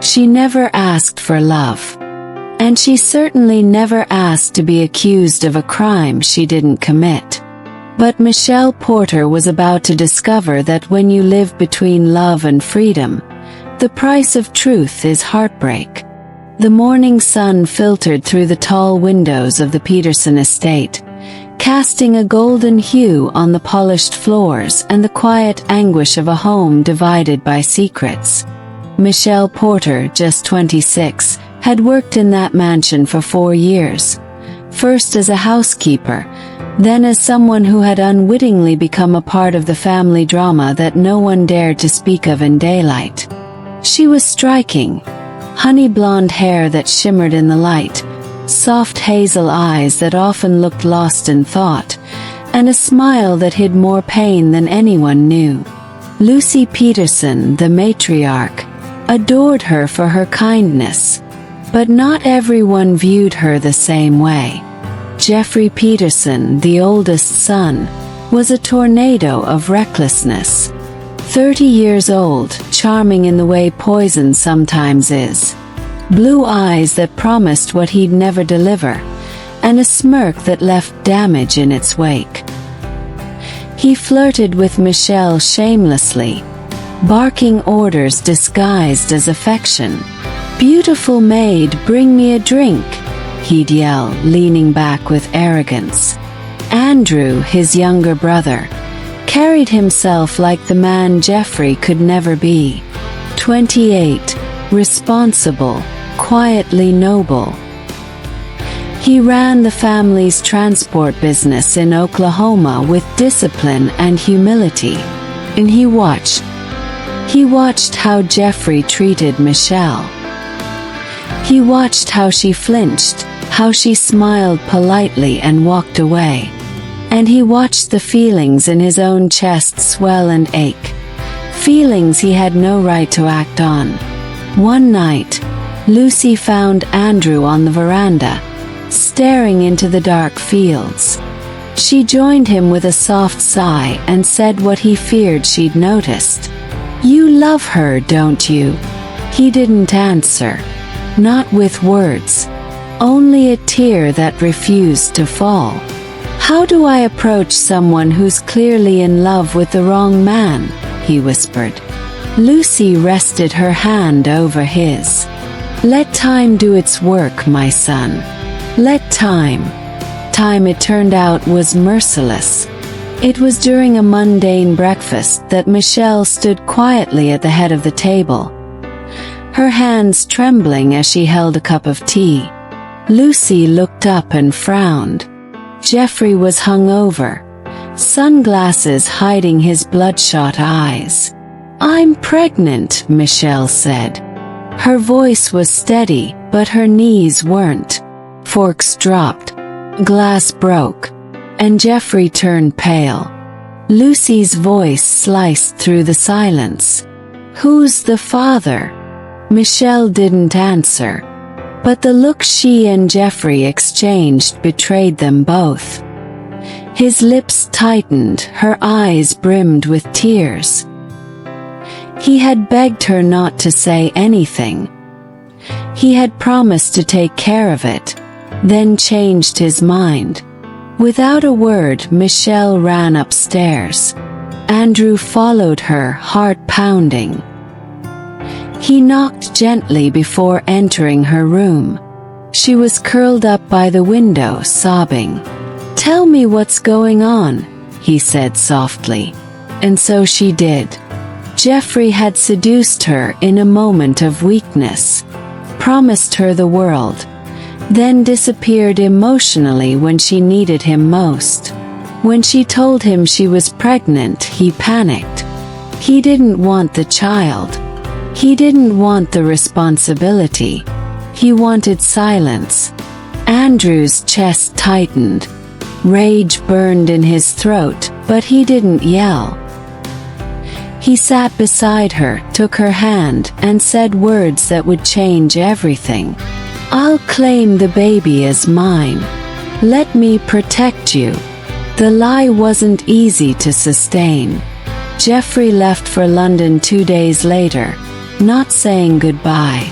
She never asked for love. And she certainly never asked to be accused of a crime she didn't commit. But Michelle Porter was about to discover that when you live between love and freedom, the price of truth is heartbreak. The morning sun filtered through the tall windows of the Peterson estate, casting a golden hue on the polished floors and the quiet anguish of a home divided by secrets. Michelle Porter, just 26, had worked in that mansion for 4 years, first as a housekeeper, then as someone who had unwittingly become a part of the family drama that no one dared to speak of in daylight. She was striking. Honey blonde hair that shimmered in the light, soft hazel eyes that often looked lost in thought, and a smile that hid more pain than anyone knew. Lucy Peterson, the matriarch, adored her for her kindness, but not everyone viewed her the same way. Jeffrey Peterson, the oldest son, was a tornado of recklessness. 30 years old, charming in the way poison sometimes is. Blue eyes that promised what he'd never deliver, and a smirk that left damage in its wake. He flirted with Michelle shamelessly, barking orders disguised as affection. "Beautiful maid, bring me a drink," he'd yell, leaning back with arrogance. Andrew, his younger brother, carried himself like the man Jeffrey could never be. 28, responsible, quietly noble. He ran the family's transport business in Oklahoma with discipline and humility. And he watched how Jeffrey treated Michelle. He watched how she flinched, how she smiled politely and walked away. And he watched the feelings in his own chest swell and ache. Feelings he had no right to act on. One night, Lucy found Andrew on the veranda, staring into the dark fields. She joined him with a soft sigh and said what he feared she'd noticed. "You love her, don't you?" He didn't answer. Not with words. Only a tear that refused to fall. "How do I approach someone who's clearly in love with the wrong man?" he whispered. Lucy rested her hand over his. "Let time do its work, my son. Let time." Time, it turned out, was merciless. It was during a mundane breakfast that Michelle stood quietly at the head of the table, her hands trembling as she held a cup of tea. Lucy looked up and frowned. Jeffrey was hungover, sunglasses hiding his bloodshot eyes. "I'm pregnant," Michelle said. Her voice was steady, but her knees weren't. Forks dropped. Glass broke. And Jeffrey turned pale. Lucy's voice sliced through the silence. "Who's the father?" Michelle didn't answer. But the look she and Jeffrey exchanged betrayed them both. His lips tightened, her eyes brimmed with tears. He had begged her not to say anything. He had promised to take care of it, then changed his mind. Without a word, Michelle ran upstairs. Andrew followed her, heart pounding. He knocked gently before entering her room. She was curled up by the window, sobbing. "Tell me what's going on," he said softly. And so she did. Jeffrey had seduced her in a moment of weakness, promised her the world, then disappeared emotionally when she needed him most. When she told him she was pregnant, he panicked. He didn't want the child. He didn't want the responsibility. He wanted silence. Andrew's chest tightened. Rage burned in his throat, but he didn't yell. He sat beside her, took her hand, and said words that would change everything. "I'll claim the baby as mine. Let me protect you." The lie wasn't easy to sustain. Jeffrey left for London 2 days later, not saying goodbye.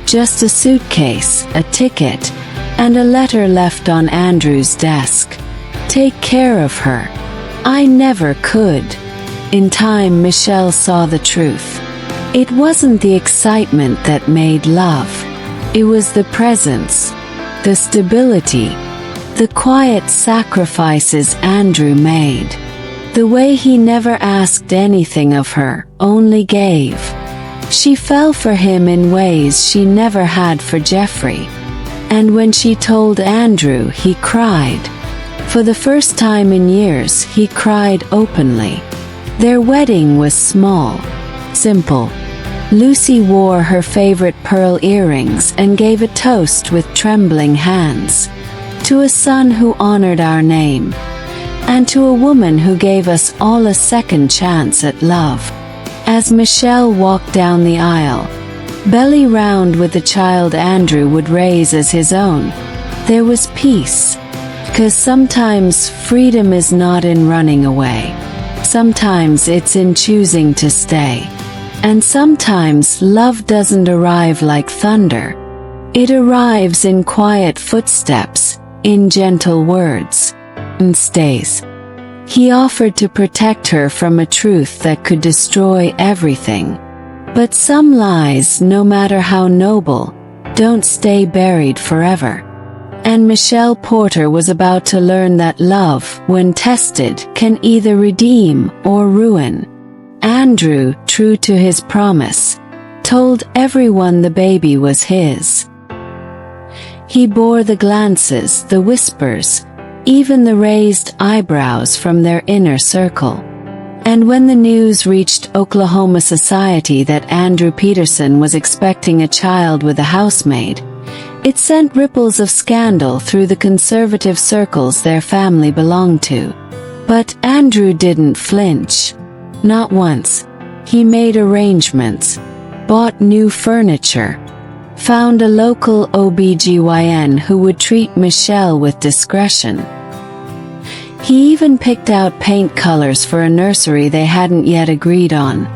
Just a suitcase, a ticket, and a letter left on Andrew's desk. Take care of her. I never could. In time, Michelle saw the truth. It wasn't the excitement that made love. It was the presence, the stability, the quiet sacrifices Andrew made. The way he never asked anything of her, only gave. She fell for him in ways she never had for Jeffrey. And when she told Andrew, he cried. For the first time in years, he cried openly. Their wedding was small, simple. Lucy wore her favorite pearl earrings and gave a toast with trembling hands. To a son who honored our name, and to a woman who gave us all a second chance at love. As Michelle walked down the aisle, belly round with the child Andrew would raise as his own, there was peace. 'Cause sometimes freedom is not in running away. Sometimes it's in choosing to stay. And sometimes love doesn't arrive like thunder. It arrives in quiet footsteps, in gentle words, and stays. He offered to protect her from a truth that could destroy everything. But some lies, no matter how noble, don't stay buried forever. And Michelle Porter was about to learn that love, when tested, can either redeem or ruin. Andrew, true to his promise, told everyone the baby was his. He bore the glances, the whispers, even the raised eyebrows from their inner circle. And when the news reached Oklahoma society that Andrew Peterson was expecting a child with a housemaid, it sent ripples of scandal through the conservative circles their family belonged to. But Andrew didn't flinch. Not once. He made arrangements, bought new furniture, found a local OBGYN who would treat Michelle with discretion. He even picked out paint colors for a nursery they hadn't yet agreed on,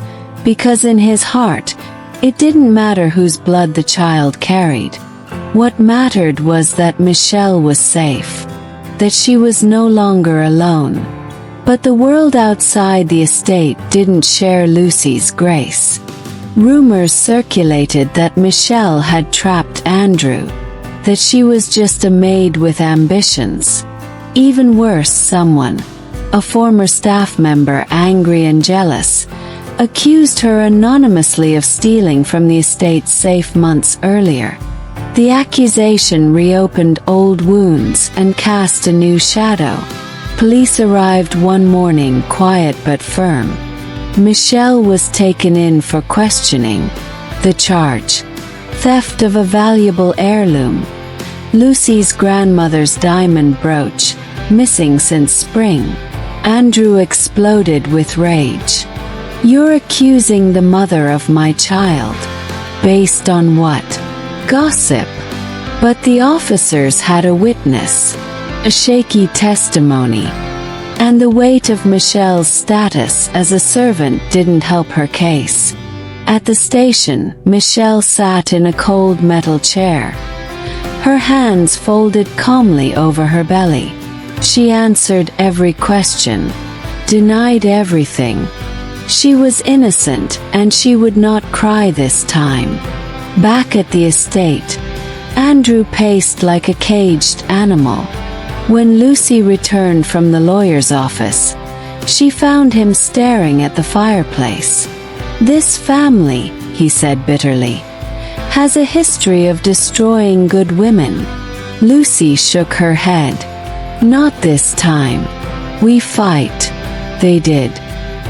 because in his heart, it didn't matter whose blood the child carried. What mattered was that Michelle was safe, that she was no longer alone. But the world outside the estate didn't share Lucy's grace. Rumors circulated that Michelle had trapped Andrew, that she was just a maid with ambitions. Even worse, someone, a former staff member angry and jealous, accused her anonymously of stealing from the estate's safe months earlier. The accusation reopened old wounds and cast a new shadow. Police arrived one morning, quiet but firm. Michelle was taken in for questioning. The charge: theft of a valuable heirloom. Lucy's grandmother's diamond brooch, missing since spring. Andrew exploded with rage. You're accusing the mother of my child. Based on what? Gossip. But the officers had a witness. A shaky testimony. And the weight of Michelle's status as a servant didn't help her case. At the station, Michelle sat in a cold metal chair, her hands folded calmly over her belly. She answered every question, denied everything. She was innocent, and she would not cry this time. Back at the estate, Andrew paced like a caged animal. When Lucy returned from the lawyer's office, she found him staring at the fireplace. This family, he said bitterly, has a history of destroying good women. Lucy shook her head. Not this time. We fight. They did.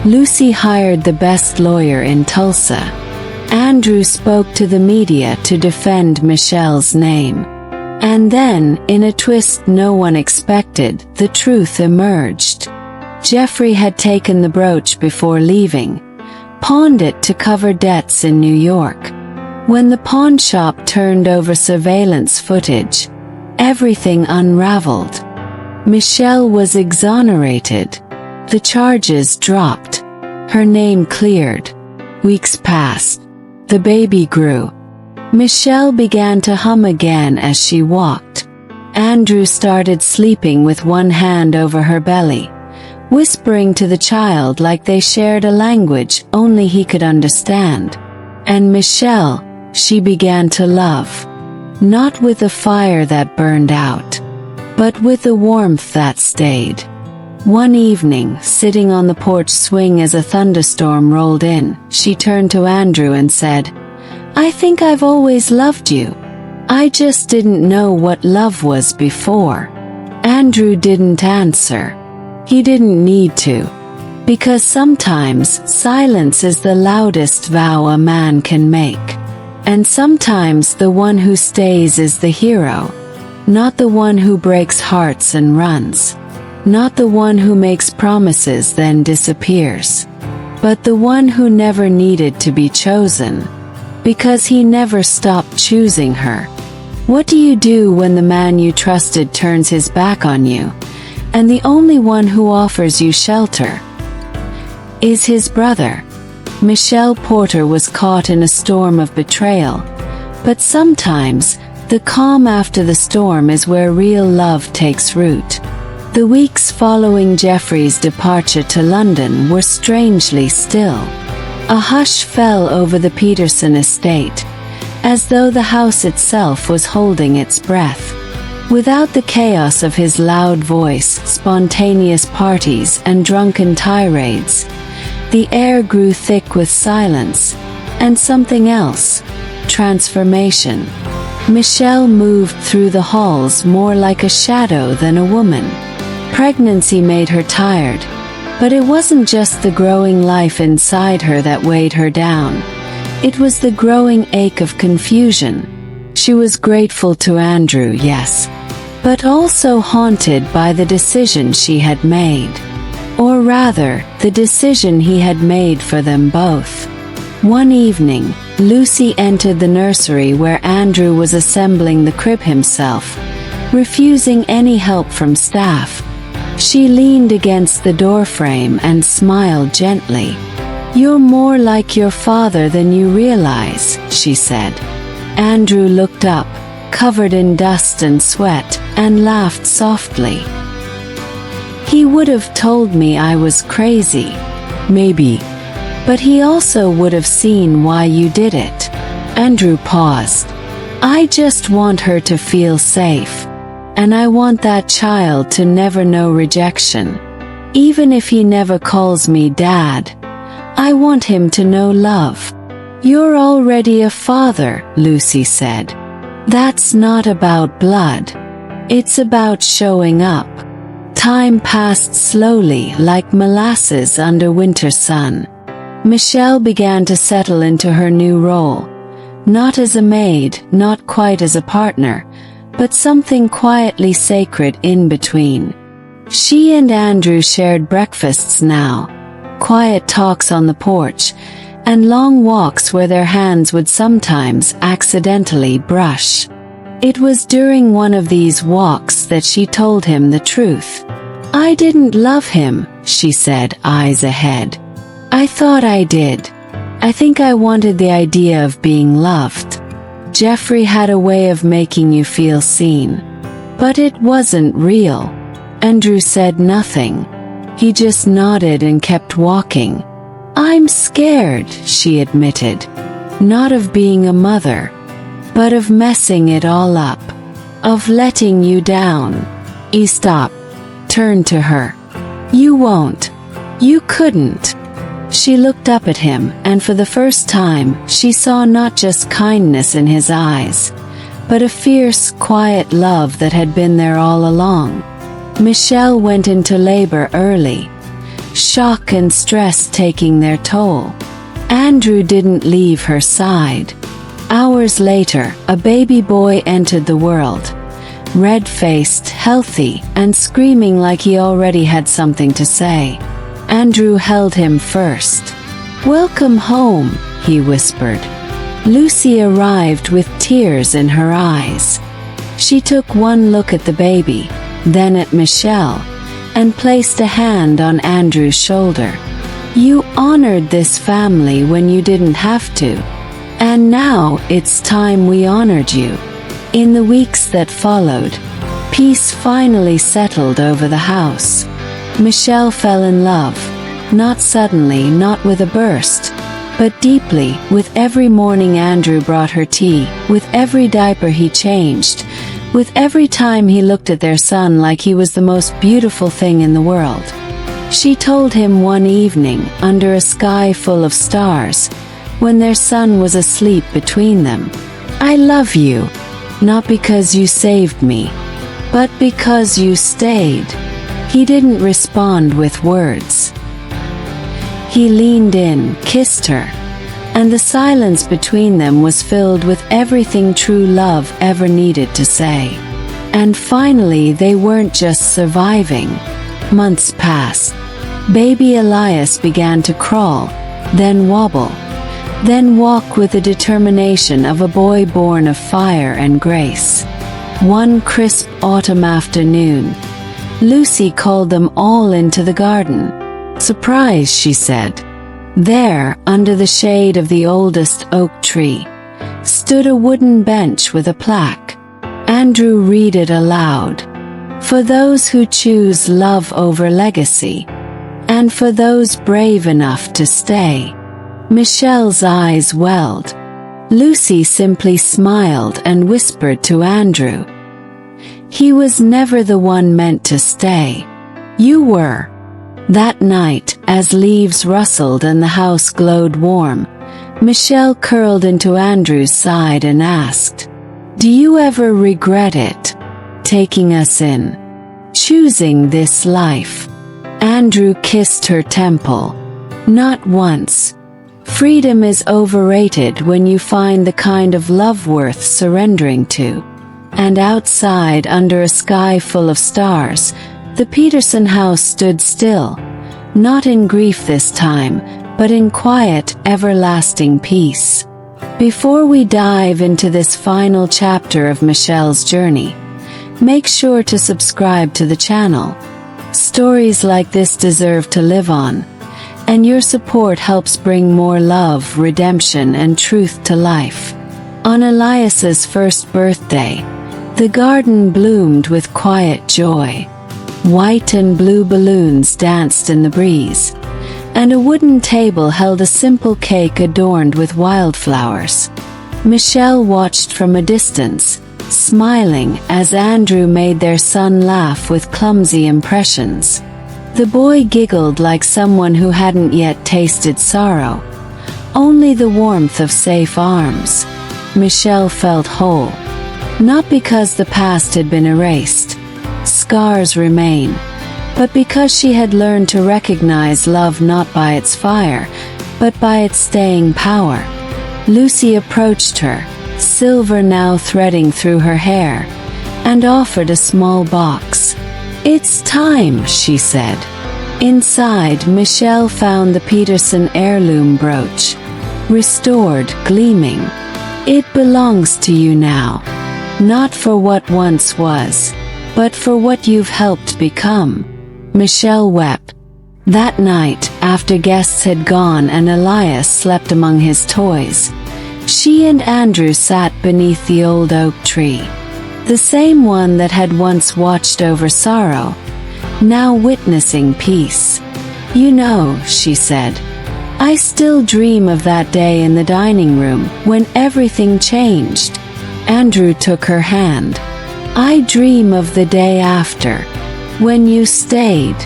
Lucy hired the best lawyer in Tulsa. Andrew spoke to the media to defend Michelle's name. And then, in a twist no one expected, the truth emerged. Jeffrey had taken the brooch before leaving, pawned it to cover debts in New York. When the pawn shop turned over surveillance footage, everything unraveled. Michelle was exonerated. The charges dropped. Her name cleared. Weeks passed. The baby grew. Michelle began to hum again as she walked. Andrew started sleeping with one hand over her belly, whispering to the child like they shared a language only he could understand. And Michelle, she began to love. Not with a fire that burned out, but with a warmth that stayed. One evening, sitting on the porch swing as a thunderstorm rolled in, she turned to Andrew and said, "I think I've always loved you. I just didn't know what love was before." Andrew didn't answer. He didn't need to. Because sometimes silence is the loudest vow a man can make. And sometimes the one who stays is the hero. Not the one who breaks hearts and runs. Not the one who makes promises then disappears. But the one who never needed to be chosen. Because he never stopped choosing her. What do you do when the man you trusted turns his back on you, and the only one who offers you shelter is his brother? Michelle Porter was caught in a storm of betrayal, but sometimes the calm after the storm is where real love takes root. The weeks following Jeffrey's departure to London were strangely still. A hush fell over the Peterson estate, as though the house itself was holding its breath. Without the chaos of his loud voice, spontaneous parties, and drunken tirades, the air grew thick with silence, and something else, transformation. Michelle moved through the halls more like a shadow than a woman. Pregnancy made her tired, but it wasn't just the growing life inside her that weighed her down. It was the growing ache of confusion. She was grateful to Andrew, yes, but also haunted by the decision she had made. Or rather, the decision he had made for them both. One evening, Lucy entered the nursery where Andrew was assembling the crib himself, refusing any help from staff. She leaned against the doorframe and smiled gently. "You're more like your father than you realize," she said. Andrew looked up, covered in dust and sweat, and laughed softly. "He would have told me I was crazy. Maybe. But he also would have seen why you did it." Andrew paused. "I just want her to feel safe. And I want that child to never know rejection. Even if he never calls me Dad, I want him to know love." "You're already a father," Lucy said. "That's not about blood. It's about showing up." Time passed slowly like molasses under winter sun. Michelle began to settle into her new role. Not as a maid, not quite as a partner, but something quietly sacred in between. She and Andrew shared breakfasts now, quiet talks on the porch, and long walks where their hands would sometimes accidentally brush. It was during one of these walks that she told him the truth. "I didn't love him," she said, eyes ahead. "I thought I did. I think I wanted the idea of being loved. Jeffrey had a way of making you feel seen. But it wasn't real." Andrew said nothing. He just nodded and kept walking. "I'm scared," she admitted. "Not of being a mother, but of messing it all up. Of letting you down." He stopped, turned to her. "You won't. You couldn't." She looked up at him, and for the first time, she saw not just kindness in his eyes, but a fierce, quiet love that had been there all along. Michelle went into labor early, shock and stress taking their toll. Andrew didn't leave her side. Hours later, a baby boy entered the world, red-faced, healthy, and screaming like he already had something to say. Andrew held him first. "Welcome home," he whispered. Lucy arrived with tears in her eyes. She took one look at the baby, then at Michelle, and placed a hand on Andrew's shoulder. "You honored this family when you didn't have to." And now it's time we honored you." In the weeks that followed, peace finally settled over the house. Michelle fell in love, not suddenly, not with a burst, but deeply, with every morning Andrew brought her tea, with every diaper he changed, with every time he looked at their son like he was the most beautiful thing in the world. She told him one evening, under a sky full of stars, when their son was asleep between them, "I love you, not because you saved me, but because you stayed." He didn't respond with words. He leaned in, kissed her, and the silence between them was filled with everything true love ever needed to say. And finally they weren't just surviving. Months passed. Baby Elias began to crawl, then wobble, then walk with the determination of a boy born of fire and grace. One crisp autumn afternoon, Lucy called them all into the garden. "Surprise," she said. There, under the shade of the oldest oak tree, stood a wooden bench with a plaque. Andrew read it aloud. "For those who choose love over legacy, and for those brave enough to stay." Michelle's eyes welled. Lucy simply smiled and whispered to Andrew, "He was never the one meant to stay. You were." That night, as leaves rustled and the house glowed warm, Michelle curled into Andrew's side and asked, "Do you ever regret it? Taking us in? Choosing this life?" Andrew kissed her temple. "Not once. Freedom is overrated when you find the kind of love worth surrendering to." And outside, under a sky full of stars, the Peterson house stood still, not in grief this time, but in quiet, everlasting peace. Before we dive into this final chapter of Michelle's journey, make sure to subscribe to the channel. Stories like this deserve to live on, and your support helps bring more love, redemption, and truth to life. On Elias's first birthday, the garden bloomed with quiet joy. White and blue balloons danced in the breeze, and a wooden table held a simple cake adorned with wildflowers. Michelle watched from a distance, smiling as Andrew made their son laugh with clumsy impressions. The boy giggled like someone who hadn't yet tasted sorrow, only the warmth of safe arms. Michelle felt whole, not because the past had been erased. Scars remain, but because she had learned to recognize love not by its fire, but by its staying power. Lucy approached her, silver now threading through her hair, and offered a small box. "It's time," she said. Inside, Michelle found the Peterson heirloom brooch, restored, gleaming. "It belongs to you now, not for what once was, but for what you've helped become." Michelle wept. That night, after guests had gone and Elias slept among his toys, she and Andrew sat beneath the old oak tree, the same one that had once watched over sorrow, now witnessing peace. "You know," she said, "I still dream of that day in the dining room when everything changed." Andrew took her hand. "I dream of the day after, when you stayed."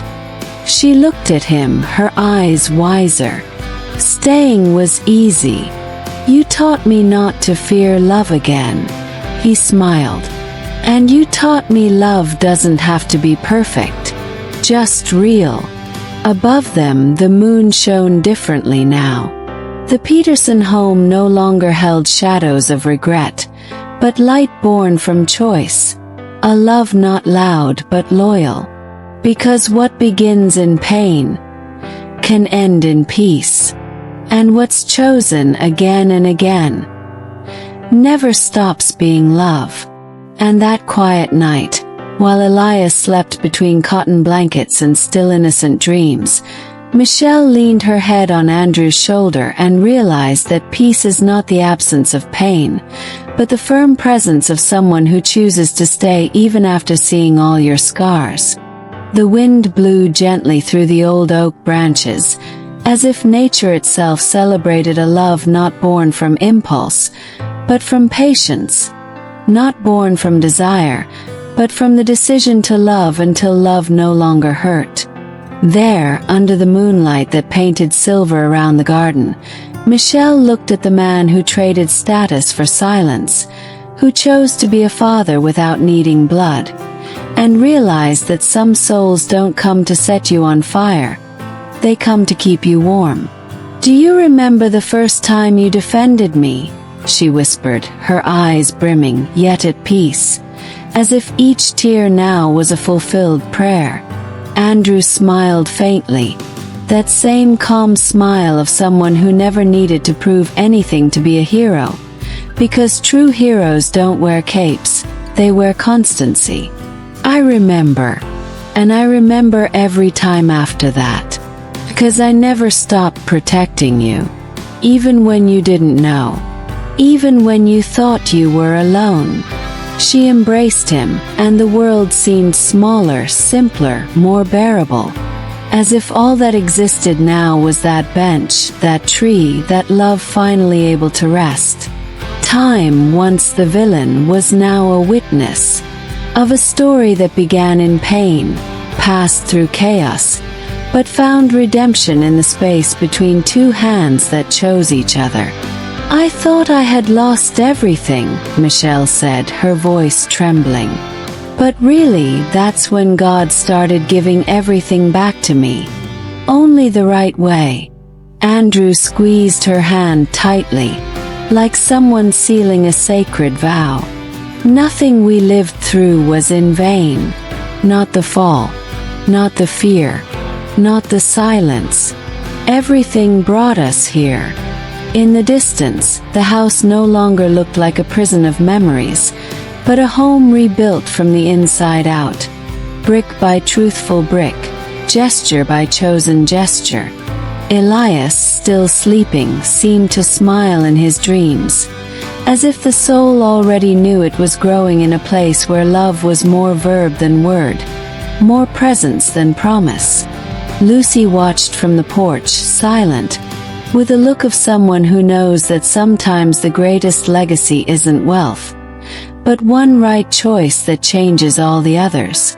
She looked at him, her eyes wiser. "Staying was easy. You taught me not to fear love again." He smiled. "And you taught me love doesn't have to be perfect, just real." Above them, the moon shone differently now. The Peterson home no longer held shadows of regret, but light born from choice, a love not loud but loyal. Because what begins in pain can end in peace, and what's chosen again and again never stops being love. And that quiet night, while Elias slept between cotton blankets and still innocent dreams, Michelle leaned her head on Andrew's shoulder and realized that peace is not the absence of pain, but the firm presence of someone who chooses to stay even after seeing all your scars. The wind blew gently through the old oak branches, as if nature itself celebrated a love not born from impulse, but from patience, not born from desire, but from the decision to love until love no longer hurt. There, under the moonlight that painted silver around the garden, Michelle looked at the man who traded status for silence, who chose to be a father without needing blood, and realized that some souls don't come to set you on fire, they come to keep you warm. "Do you remember the first time you defended me?" she whispered, her eyes brimming, yet at peace, as if each tear now was a fulfilled prayer. Andrew smiled faintly, that same calm smile of someone who never needed to prove anything to be a hero, because true heroes don't wear capes, they wear constancy. "I remember. And I remember every time after that. Because I never stopped protecting you. Even when you didn't know. Even when you thought you were alone." She embraced him, and the world seemed smaller, simpler, more bearable. As if all that existed now was that bench, that tree, that love finally able to rest. Time, once the villain, was now a witness of a story that began in pain, passed through chaos, but found redemption in the space between two hands that chose each other. "I thought I had lost everything," Michelle said, her voice trembling. "But really, that's when God started giving everything back to me. Only the right way." Andrew squeezed her hand tightly, like someone sealing a sacred vow. Nothing we lived through was in vain. Not the fall. Not the fear. Not the silence. Everything brought us here. In the distance, the house no longer looked like a prison of memories, but a home rebuilt from the inside out. Brick by truthful brick, gesture by chosen gesture. Elias, still sleeping, seemed to smile in his dreams, as if the soul already knew it was growing in a place where love was more verb than word, more presence than promise. Lucy watched from the porch, silent, with the look of someone who knows that sometimes the greatest legacy isn't wealth, but one right choice that changes all the others.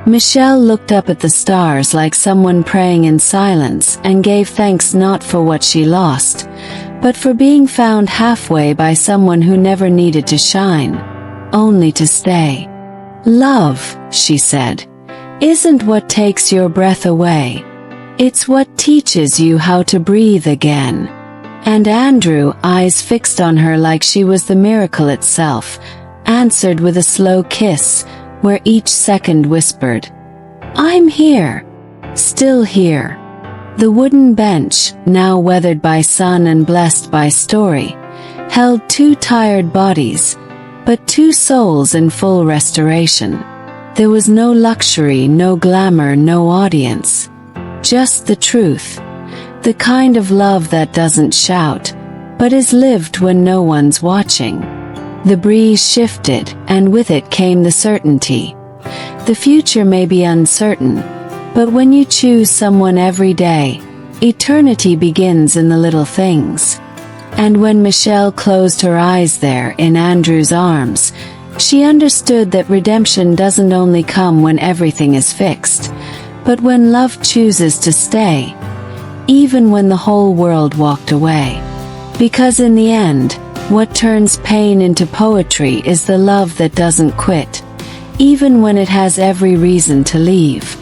Michelle looked up at the stars like someone praying in silence and gave thanks not for what she lost, but for being found halfway by someone who never needed to shine, only to stay. "Love," she said, "isn't what takes your breath away. It's what teaches you how to breathe again." And Andrew, eyes fixed on her like she was the miracle itself, answered with a slow kiss, where each second whispered, "I'm here. Still here." The wooden bench, now weathered by sun and blessed by story, held two tired bodies, but two souls in full restoration. There was no luxury, no glamour, no audience. Just the truth. The kind of love that doesn't shout, but is lived when no one's watching. The breeze shifted, and with it came the certainty. The future may be uncertain, but when you choose someone every day, eternity begins in the little things. And when Michelle closed her eyes there in Andrew's arms, she understood that redemption doesn't only come when everything is fixed, but when love chooses to stay, even when the whole world walked away. Because in the end, what turns pain into poetry is the love that doesn't quit, even when it has every reason to leave.